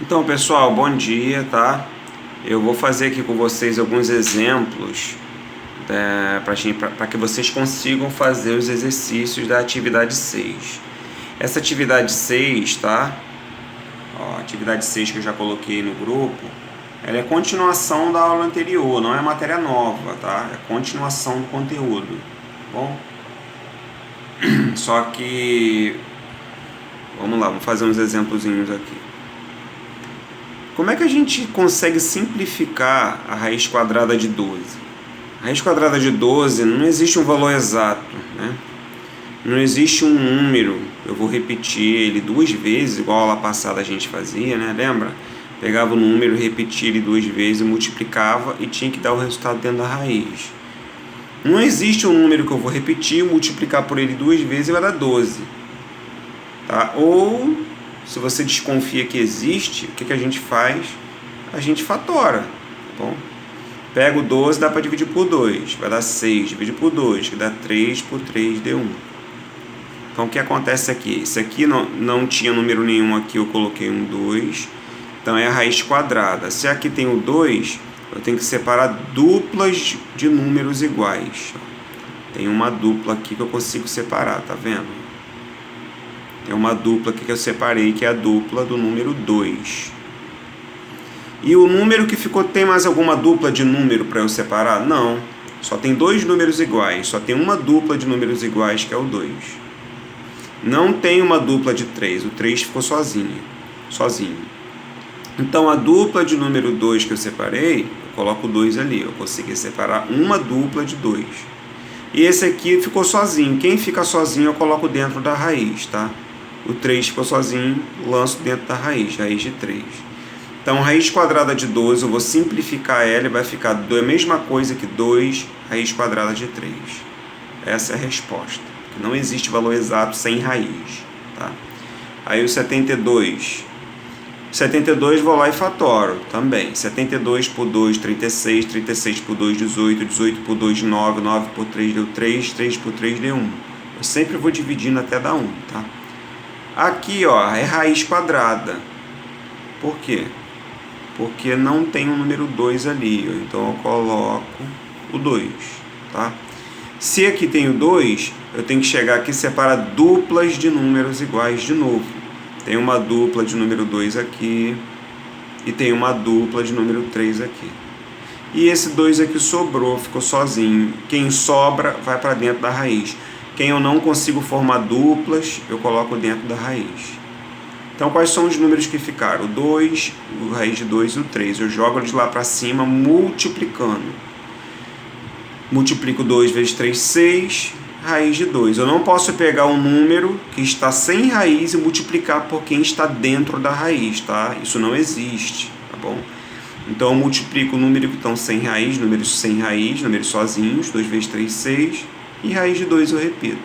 Então, pessoal, bom dia, tá? Eu vou fazer aqui com vocês alguns exemplos para que vocês consigam fazer os exercícios da atividade 6. Essa atividade 6, tá? Ó, a atividade 6 que eu já coloquei no grupo, ela é continuação da aula anterior, não é matéria nova, tá? É continuação do conteúdo, tá bom? Só que, vamos lá, vamos fazer uns exemplozinhos aqui. Como é que a gente consegue simplificar a raiz quadrada de 12? A raiz quadrada de 12 não existe um valor exato, né? Não existe um número, eu vou repetir ele duas vezes, igual a aula passada a gente fazia, né? Lembra? Pegava o número, repetia ele duas vezes, multiplicava e tinha que dar o resultado dentro da raiz. Não existe um número que eu vou repetir, multiplicar por ele duas vezes e vai dar 12. Tá? Ou, se você desconfia que existe, o que a gente faz? A gente fatora, tá bom? Pega o 12, dá para dividir por 2, vai dar 6, divide por 2, que dá 3 por 3, deu 1. Então, o que acontece aqui? Esse aqui não tinha número nenhum aqui, eu coloquei um 2, então é a raiz quadrada. Se aqui tem o 2, eu tenho que separar duplas de números iguais. Tem uma dupla aqui que eu consigo separar, tá vendo? Tem uma dupla aqui que eu separei, que é a dupla do número 2. E o número que ficou, tem mais alguma dupla de número para eu separar? Não. Só tem dois números iguais. Só tem uma dupla de números iguais, que é o 2. Não tem uma dupla de 3. O 3 ficou sozinho. Então, a dupla de número 2 que eu separei, eu coloco o 2 ali. Eu consegui separar uma dupla de 2. E esse aqui ficou sozinho. Quem fica sozinho, eu coloco dentro da raiz, tá? O 3 ficou sozinho, lanço dentro da raiz de 3. Então, raiz quadrada de 12, eu vou simplificar ela e vai ficar a mesma coisa que 2 raiz quadrada de 3. Essa é a resposta. Não existe valor exato sem raiz, tá? Aí o 72. 72 vou lá e fatoro também. 72 por 2, 36. 36 por 2, 18. 18 por 2, 9. 9 por 3 deu 3. 3 por 3 deu 1. Eu sempre vou dividindo até dar 1, tá? Aqui, ó, é raiz quadrada. Por quê? Porque não tem o número 2 ali. Então eu coloco o 2, tá? Se aqui tem o 2, eu tenho que chegar aqui e separar duplas de números iguais de novo. Tem uma dupla de número 2 aqui e tem uma dupla de número 3 aqui. E esse 2 aqui sobrou, ficou sozinho. Quem sobra vai para dentro da raiz. Quem eu não consigo formar duplas, eu coloco dentro da raiz. Então, quais são os números que ficaram? O 2, o raiz de 2 e o 3. Eu jogo eles lá para cima, multiplicando. Multiplico 2 vezes 3, 6, raiz de 2. Eu não posso pegar um número que está sem raiz e multiplicar por quem está dentro da raiz, tá? Isso não existe, tá bom? Então, eu multiplico o número que estão sem raiz, números sem raiz, números sozinhos, 2 vezes 3, 6, e raiz de 2 eu repito.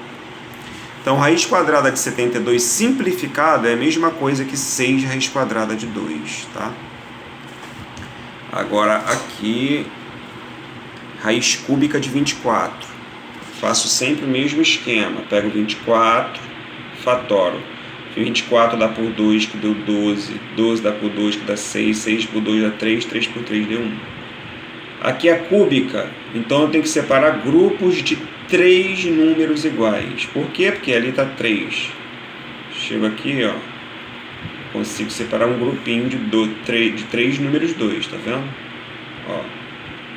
Então, raiz quadrada de 72 simplificada é a mesma coisa que 6 raiz quadrada de 2, tá? Agora, aqui, raiz cúbica de 24. Faço sempre o mesmo esquema. Pego 24, fatoro. 24 dá por 2, que deu 12. 12 dá por 2, que dá 6. 6 por 2 dá 3. 3 por 3 deu 1. Aqui é cúbica, então eu tenho que separar grupos de 3 números iguais. Por quê? Porque ali está 3. Chego aqui, ó, consigo separar um grupinho de 3 números 2, tá vendo? Ó,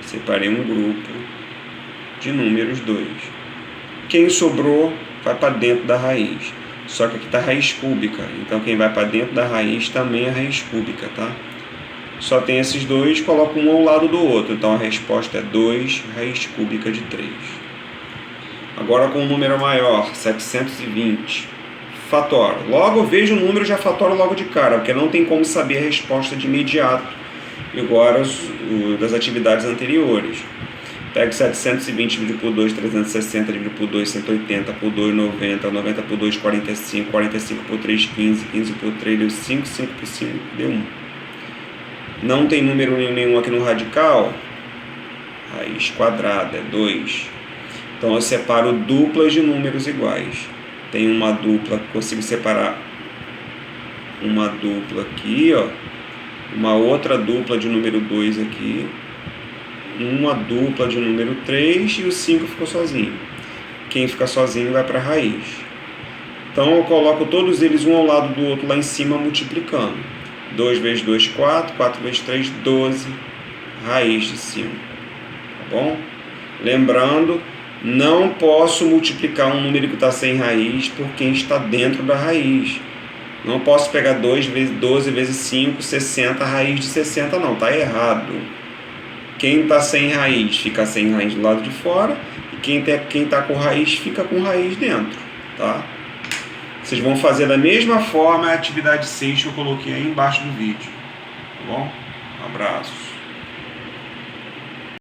separei um grupo de números 2. Quem sobrou vai para dentro da raiz. Só que aqui está raiz cúbica, então quem vai para dentro da raiz também é raiz cúbica, tá? Só tem esses dois, coloco um ao lado do outro. Então a resposta é 2 raiz cúbica de 3. Agora com um número maior, 720. Fatoro. Logo eu vejo o número, já fatoro logo de cara, porque não tem como saber a resposta de imediato, igual das atividades anteriores. Pego 720 dividido por 2, 360, dividido por 2, 180, por 2, 90, 90 por 2, 45, 45 por 3, 15, 15 por 3, deu 5, 5 por 5, deu 1. Não tem número nenhum aqui no radical, raiz quadrada é 2. Então eu separo duplas de números iguais. Tem uma dupla, consigo separar uma dupla aqui, ó, uma outra dupla de número 2 aqui, uma dupla de número 3 e o 5 ficou sozinho. Quem fica sozinho vai para a raiz. Então eu coloco todos eles um ao lado do outro lá em cima multiplicando. 2 vezes 2, 4, 4 vezes 3, 12, raiz de 5. Tá bom? Lembrando, não posso multiplicar um número que está sem raiz por quem está dentro da raiz. Não posso pegar 12 vezes 5, 60, raiz de 60 não, está errado. Quem está sem raiz fica sem raiz do lado de fora e quem está com raiz fica com raiz dentro, tá? Vocês vão fazer da mesma forma a atividade 6 que eu coloquei aí embaixo do vídeo, tá bom? Um abraço.